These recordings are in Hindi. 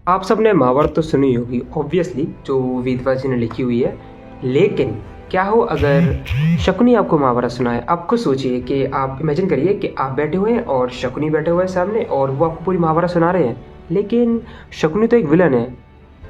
आप सबने महाभारत तो सुनी होगी ऑब्वियसली, जो वेद व्यास जी ने लिखी हुई है। लेकिन क्या हो अगर शकुनी आपको महाभारत सुनाए। आप खुद सोचिए कि आप इमेजिन करिए कि आप बैठे हुए हैं और शकुनी बैठे हुए हैं सामने और वो आपको पूरी महाभारत सुना रहे हैं। लेकिन शकुनी तो एक विलन है,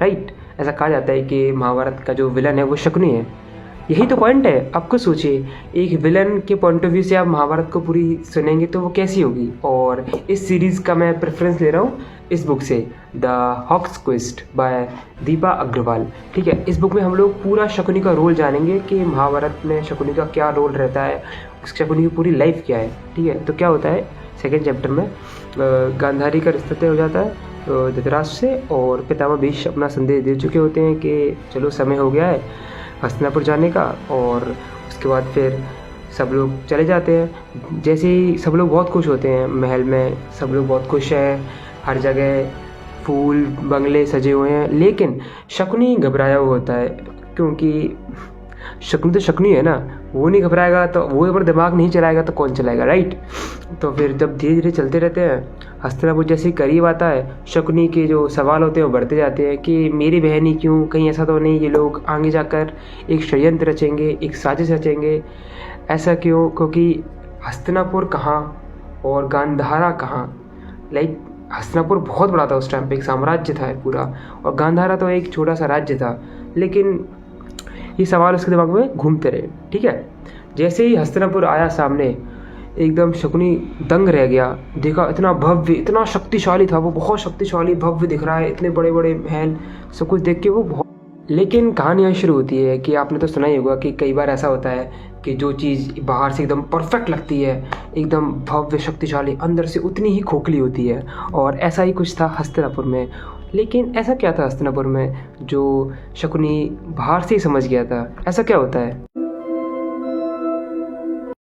राइट। ऐसा कहा जाता है कि महाभारत का जो विलन है वो शकुनी है। यही तो पॉइंट है। आप खुद सोचिए, एक विलन के पॉइंट ऑफ व्यू से आप महाभारत को पूरी सुनेंगे तो वो कैसी होगी। और इस सीरीज़ का मैं प्रेफरेंस ले रहा हूँ इस बुक से, the hawk's quest by Deepa Agarwal. ठीक है, इस बुक में हम लोग पूरा शकुनी का रोल जानेंगे कि महाभारत में शकुनी का क्या रोल रहता है, शकुनी की पूरी लाइफ क्या है। ठीक है, तो क्या होता है सेकेंड चैप्टर में गांधारी का रिश्ता तय हो जाता है धृतराष्ट्र से, और पितामह भीष्म अपना संदेश दे चुके होते हैं कि चलो समय हो गया है हस्तिनापुर जाने का। और उसके बाद फिर सब लोग चले जाते हैं। जैसे ही सब लोग बहुत खुश होते हैं, महल में सब लोग बहुत खुश हैं, हर जगह फूल बंगले सजे हुए हैं। लेकिन शकुनी घबराया हुआ होता है, क्योंकि शकुनी तो शकुनी है ना, वो नहीं घबराएगा तो वो अगर दिमाग नहीं चलाएगा तो कौन चलाएगा, राइट। तो फिर जब धीरे धीरे चलते रहते हैं, हस्तिनापुर जैसे ही करीब आता है, शकुनी के जो सवाल होते हैं वो बढ़ते जाते हैं कि मेरी बहन ही क्यों, कहीं ऐसा तो नहीं ये लोग आगे जाकर एक षड्यंत्र रचेंगे, एक साजिश रचेंगे, ऐसा क्यों, क्योंकि हस्तिनापुर कहाँ और गांधारा कहाँ। लाइक हस्तिनापुर बहुत बड़ा था उस टाइम पे, एक साम्राज्य था पूरा, और गांधारा तो एक छोटा सा राज्य था। लेकिन ये सवाल उसके दिमाग में घूमते रहे। ठीक है, जैसे ही हस्तिनापुर आया सामने, एकदम शकुनी दंग रह गया। देखा इतना भव्य, इतना शक्तिशाली था वो, बहुत शक्तिशाली भव्य दिख रहा है, इतने बड़े बड़े महल, सब कुछ देख के वो बहुत। लेकिन कहानी यहाँ शुरू होती है कि आपने तो सुना ही होगा कि कई बार ऐसा होता है कि जो चीज़ बाहर से एकदम परफेक्ट लगती है, एकदम भव्य शक्तिशाली, अंदर से उतनी ही खोखली होती है। और ऐसा ही कुछ था हस्तिनापुर में। लेकिन ऐसा क्या था हस्तिनापुर में जो शकुनी बाहर से ही समझ गया था? ऐसा क्या होता है?